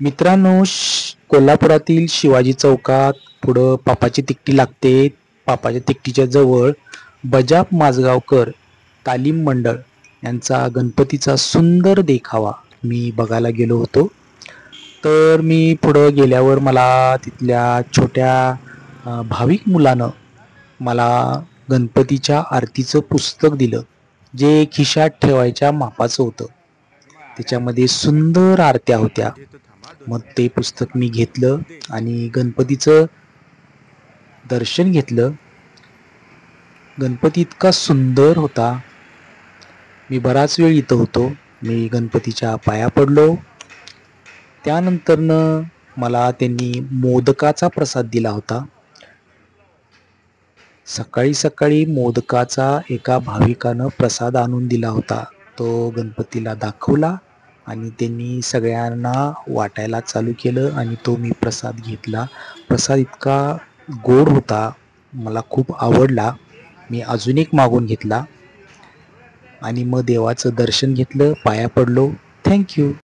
मित्रांनो, कोल्हापुरातील शिवाजी चौकात पुढं पापाची तिकटी लागते. पापाच्या तिकटीच्या जवळ बजाप माजगावकर तालीम मंडळ यांचा गणपतीचा सुंदर देखावा मी बघायला गेलो होतो. तर मी पुढं गेल्यावर मला तिथल्या छोट्या भाविक मुलानं मला गणपतीच्या आरतीचं पुस्तक दिलं, जे खिशात ठेवायच्या मापाचं होतं. त्याच्यामध्ये सुंदर आरत्या होत्या. मग ते पुस्तक मी घेतलं आणि गणपतीचं दर्शन घेतलं. गणपती इतका सुंदर होता. मी बराच वेळ इथं होतो. मी गणपतीच्या पाया पडलो. त्यानंतरनं मला त्यांनी मोदकाचा प्रसाद दिला होता. सकाळी सकाळी मोदकाचा एका भाविकानं प्रसाद आणून दिला होता. तो गणपतीला दाखवला आणि त्यांनी सगळ्यांना वाटायला चालू केलं आणि तो मी प्रसाद घेतला. प्रसाद इतका गोड होता, मला खूप आवडला. मी अजून एक मागून घेतला आणि मग देवाचं दर्शन घेतलं, पाया पडलो. Thank you.